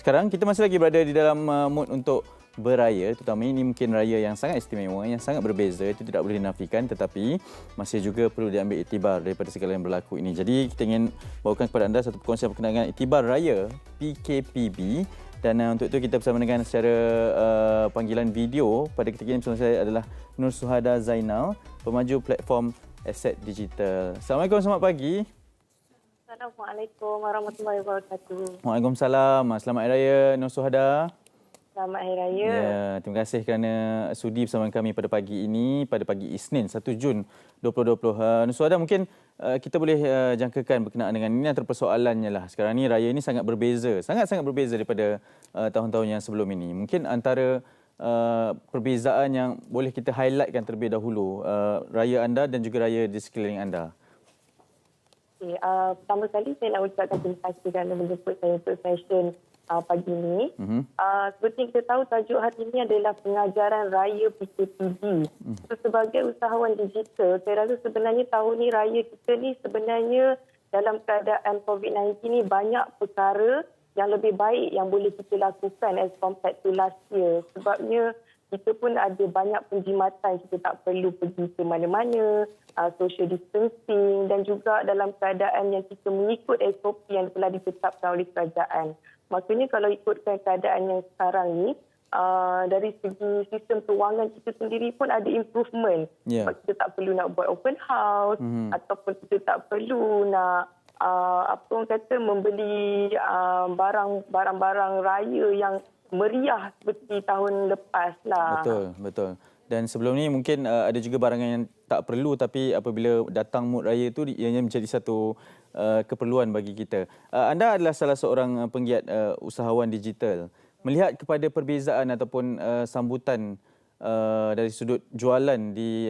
sekarang kita masih lagi berada di dalam mood untuk beraya, terutama ini mungkin raya yang sangat istimewa, yang sangat berbeza, itu tidak boleh dinafikan, tetapi masih juga perlu diambil iktibar daripada segala yang berlaku ini. Jadi kita ingin bawakan kepada anda satu perkongsian berkenaan iktibar raya PKPB, dan untuk itu kita bersama dengan secara panggilan video pada ketika ini bersama saya adalah Nur Suhada Zainal, pemaju platform aset digital. Assalamualaikum, selamat pagi. Assalamualaikum warahmatullahi wabarakatuh. Waalaikumsalam. Selamat Hari Raya Nur Suhada. Selamat Hari Raya. Ya, terima kasih kerana sudi bersama kami pada pagi ini, pada pagi Isnin 1 Jun 2020. Nur Suhada, mungkin kita boleh jangkakan berkenaan dengan ini antara persoalannya lah. Sekarang ni raya ini sangat berbeza, sangat-sangat berbeza daripada tahun-tahun yang sebelum ini. Mungkin antara perbezaan yang boleh kita highlightkan terlebih dahulu, raya anda dan juga raya di sekeliling anda. Okay, pertama sekali saya nak ucapkan terima kasih kerana menjemput saya untuk session pagi ini. Seperti yang kita tahu, tajuk hari ini adalah pengajaran raya PKPB. So, sebagai usahawan digital, saya rasa sebenarnya tahun ni raya kita ni sebenarnya dalam keadaan COVID-19 ni banyak perkara yang lebih baik yang boleh kita lakukan as compared to last year. Sebabnya kita pun ada banyak penjimatan, kita tak perlu pergi ke mana-mana, social distancing, dan juga dalam keadaan yang kita mengikut SOP yang telah ditetapkan oleh kerajaan. Maknanya kalau ikutkan keadaan yang sekarang ni, dari segi sistem kewangan kita sendiri pun ada improvement. Sebab kita tak perlu nak buat open house, ataupun kita tak perlu nak membeli barang-barang raya yang meriah seperti tahun lepas lah. Betul. Dan sebelum ni mungkin ada juga barangan yang tak perlu, tapi apabila datang mood raya itu ianya menjadi satu keperluan bagi kita. Anda adalah salah seorang penggiat usahawan digital. Melihat kepada perbezaan ataupun sambutan dari sudut jualan di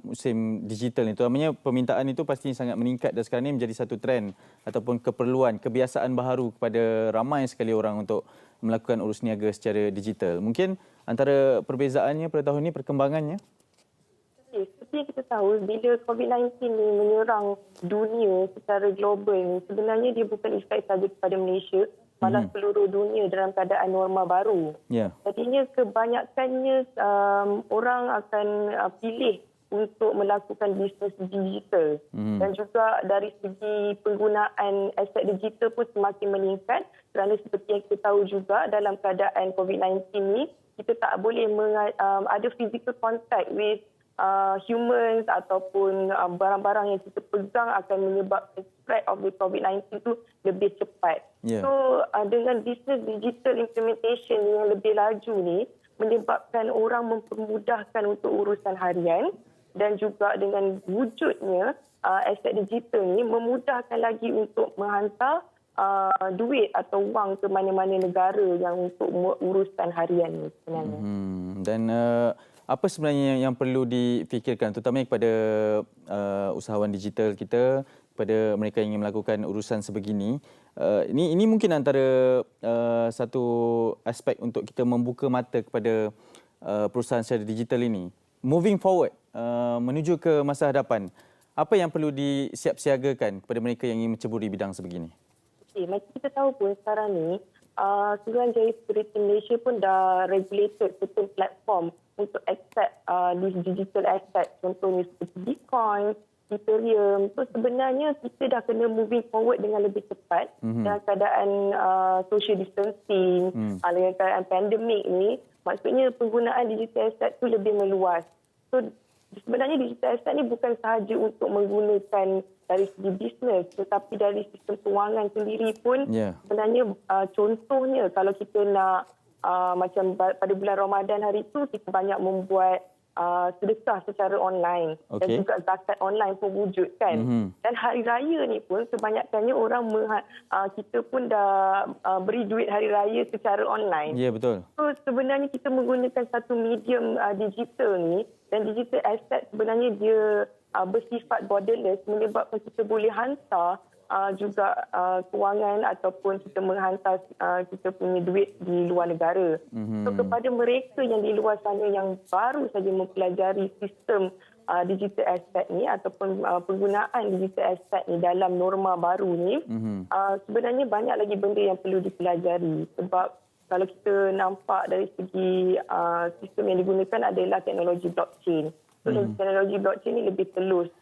musim digital ni, terutamanya permintaan itu pastinya sangat meningkat dan sekarang ini menjadi satu trend ataupun keperluan, kebiasaan baharu kepada ramai sekali orang untuk melakukan urus niaga secara digital. Mungkin antara perbezaannya pada tahun ini, perkembangannya? Seperti yang kita tahu, bila COVID-19 ni menyerang dunia secara global ni, sebenarnya dia bukan efek saja kepada Malaysia, malah seluruh dunia dalam keadaan norma baru. Jadinya kebanyakannya orang akan pilih untuk melakukan bisnes digital. Dan juga dari segi penggunaan aset digital pun semakin meningkat, kerana seperti yang kita tahu juga dalam keadaan COVID-19 ni, kita tak boleh ada physical contact with humans ataupun barang-barang yang kita pegang akan menyebabkan spread of the COVID-19 itu lebih cepat. So dengan business digital implementation yang lebih laju ni menyebabkan orang mempermudahkan untuk urusan harian, dan juga dengan wujudnya aset digital ni memudahkan lagi untuk menghantar duit atau wang ke mana-mana negara yang untuk urusan harian ni sebenarnya. Dan apa sebenarnya yang perlu difikirkan terutamanya kepada usahawan digital kita, kepada mereka yang ingin melakukan urusan sebegini? Ini mungkin antara satu aspek untuk kita membuka mata kepada perusahaan secara digital ini. Moving forward, menuju ke masa hadapan, apa yang perlu disiapsiagakan kepada mereka yang ingin menceburi bidang sebegini? Macam kita tahu pun sekarang ni, Suruhanjaya Security Malaysia pun dah regulated certain platform untuk accept this digital asset. Contohnya seperti Bitcoin, Ethereum. So sebenarnya kita dah kena moving forward dengan lebih cepat dalam keadaan social distancing, dengan keadaan pandemik ni. Maksudnya penggunaan digital asset tu lebih meluas. So sebenarnya digital asset ni bukan sahaja untuk menggunakan dari segi bisnes, tetapi dari sistem kewangan sendiri pun sebenarnya contohnya kalau kita nak macam pada bulan Ramadan hari itu kita banyak membuat sedekah secara online dan juga zakat online pun wujud kan. Dan hari raya ni pun kebanyakannya orang kita pun dah beri duit hari raya secara online. Betul. So sebenarnya kita menggunakan satu medium digital ni, dan digital asset sebenarnya dia bersifat borderless, menyebabkan kita boleh hantar juga kewangan ataupun kita menghantar kita punya duit di luar negara. So kepada mereka yang di luar sana yang baru saja mempelajari sistem digital asset ni ataupun penggunaan digital asset ni dalam norma baru ni, sebenarnya banyak lagi benda yang perlu dipelajari. Sebab kalau kita nampak dari segi sistem yang digunakan adalah teknologi blockchain. So, teknologi blockchain ni lebih telus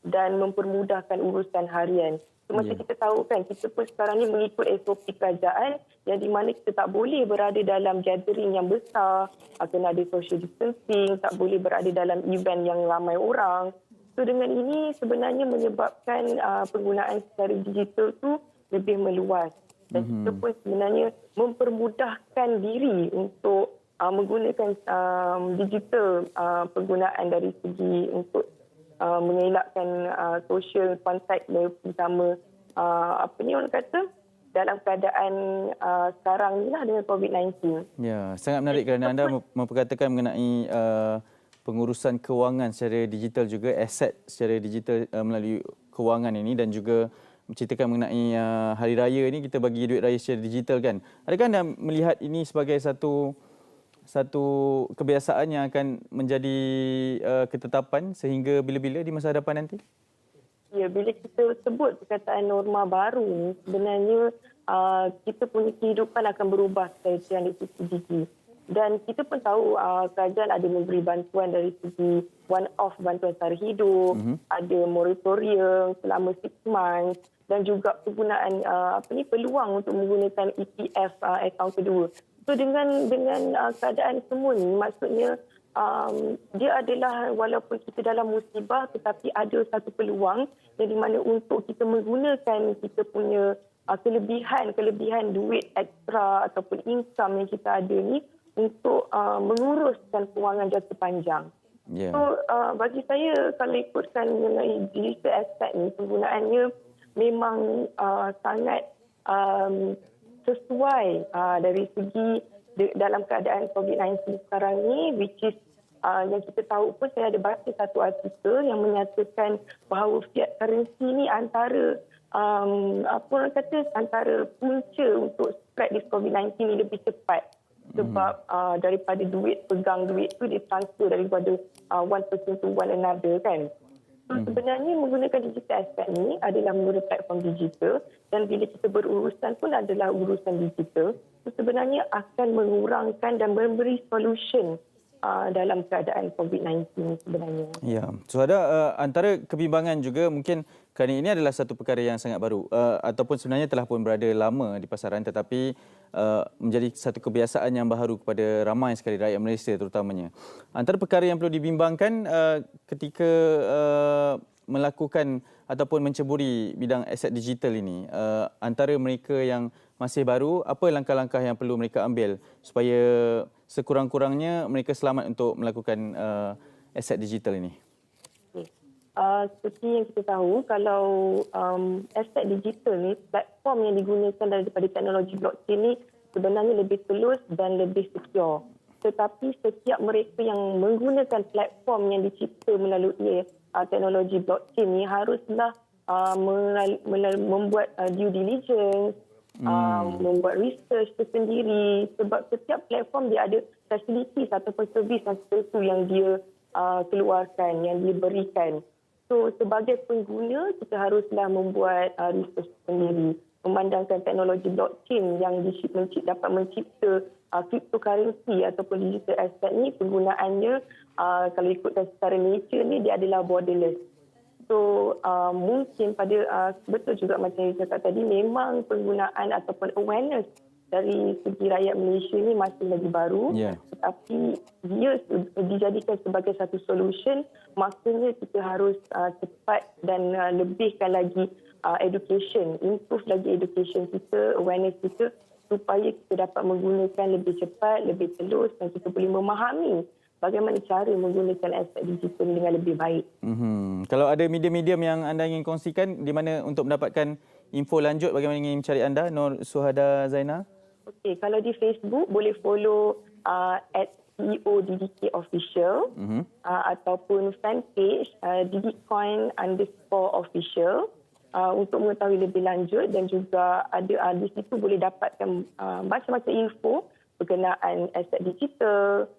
dan mempermudahkan urusan harian. Semasa kita tahu kan, kita pun sekarang ni mengikut SOP kerajaan yang di mana kita tak boleh berada dalam gathering yang besar, kena ada social distancing, tak boleh berada dalam event yang ramai orang. So dengan ini sebenarnya menyebabkan penggunaan secara digital tu lebih meluas. Dan kita pun sebenarnya mempermudahkan diri untuk menggunakan digital penggunaan dari segi untuk mengelakkan social contact bersama orang kata dalam keadaan sekarang ni lah dengan COVID-19. Ya, sangat menarik kerana anda memperkatakan mengenai pengurusan kewangan secara digital juga, aset secara digital melalui kewangan ini, dan juga menceritakan mengenai hari raya ini kita bagi duit raya secara digital kan. Adakah anda melihat ini sebagai satu kebiasaan yang akan menjadi ketetapan sehingga bila-bila di masa hadapan nanti? Ya, bila kita sebut perkataan norma baru, sebenarnya kita punya kehidupan akan berubah secara 360. Dan kita pun tahu kerajaan ada memberi bantuan dari segi one-off bantuan sara hidup, ada moratorium selama 6 months dan juga penggunaan peluang untuk menggunakan EPF akaun kedua. So dengan keadaan semua ni, maksudnya dia adalah walaupun kita dalam musibah tetapi ada satu peluang yang di mana untuk kita menggunakan kita punya kelebihan duit ekstra ataupun income yang kita ada ni untuk menguruskan kewangan jangka panjang. Yeah. So bagi saya kalau ikutkan mengenai digital asset ni, penggunaannya memang sangat sesuai dari segi dalam keadaan COVID-19 sekarang ni, which is yang kita tahu pun, saya ada baca satu artikel yang menyatakan bahawa fiat currency ni antara antara punca untuk spread this COVID-19 ni lebih cepat. Sebab daripada pegang duit tu dia transfer daripada one person to one another kan. So, sebenarnya menggunakan digital asset ni adalah melalui platform digital, dan bila kita berurusan pun adalah urusan digital. So, sebenarnya akan mengurangkan dan memberi solution dalam keadaan COVID-19 sebenarnya. Ya, so ada antara kebimbangan juga mungkin kerana ini adalah satu perkara yang sangat baru ataupun sebenarnya telah pun berada lama di pasaran, tetapi menjadi satu kebiasaan yang baharu kepada ramai sekali rakyat Malaysia terutamanya. Antara perkara yang perlu dibimbangkan ketika melakukan ataupun menceburi bidang aset digital ini, antara mereka yang masih baru, apa langkah-langkah yang perlu mereka ambil supaya sekurang-kurangnya mereka selamat untuk melakukan aset digital ini? Seperti yang kita tahu, kalau aset digital ni, platform yang digunakan daripada teknologi blockchain ni sebenarnya lebih telus dan lebih secure. Tetapi setiap mereka yang menggunakan platform yang dicipta melalui teknologi blockchain ni haruslah membuat due diligence, membuat research tersendiri, sebab setiap platform dia ada facilities ataupun servis yang tertentu yang dia keluarkan, yang dia berikan. So sebagai pengguna kita haruslah membuat research sendiri, memandangkan teknologi blockchain yang dapat mencipta cryptocurrency ataupun digital asset ni, penggunaannya kalau ikutkan secara nature ni dia adalah borderless. So mungkin pada betul juga macam yang cakap tadi, memang penggunaan ataupun awareness dari segi rakyat Malaysia ni masih lagi baru, tetapi dia dijadikan sebagai satu solution, maknanya kita harus cepat dan lebihkan lagi education, improve lagi education kita, awareness kita, supaya kita dapat menggunakan lebih cepat, lebih telus, dan kita boleh memahami bagaimana cara menggunakan aset digital dengan lebih baik. Kalau ada medium-medium yang anda ingin kongsikan, di mana untuk mendapatkan info lanjut bagaimana ingin mencari anda, Nur Suhada Zainal? Okey, kalau di Facebook boleh follow @CEO DDK Official, ataupun fanpage DDCoin_official untuk mengetahui lebih lanjut, dan juga ada di situ boleh dapatkan macam-macam info berkenaan aset digital,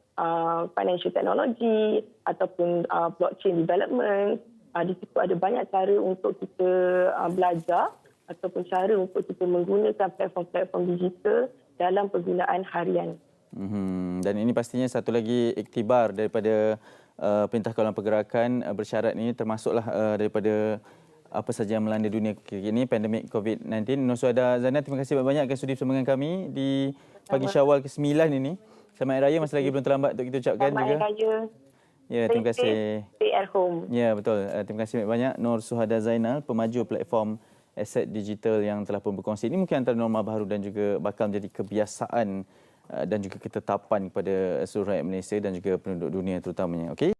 financial technology ataupun blockchain development. Di situ ada banyak cara untuk kita belajar ataupun cara untuk kita menggunakan platform-platform digital dalam penggunaan harian. Dan ini pastinya satu lagi iktibar daripada Perintah Kawalan Pergerakan bersyarat ini, termasuklah daripada apa saja yang melanda dunia kini, pandemik COVID-19. Nur Suhada Zainal, terima kasih banyak akan sudi bersama dengan kami di pagi Syawal ke-9 ini. Selamat Hari Raya, masih lagi belum terlambat untuk kita ucapkan Selamat juga. Hari Raya. Ya, terima kasih. Stay at home. Ya, betul. Terima kasih banyak Nur Suhada Zainal, pemaju platform aset digital yang telah pun berkongsi. Ini mungkin antara norma baru dan juga bakal menjadi kebiasaan dan juga ketetapan kepada seluruh rakyat Malaysia dan juga penduduk dunia terutamanya. Okey.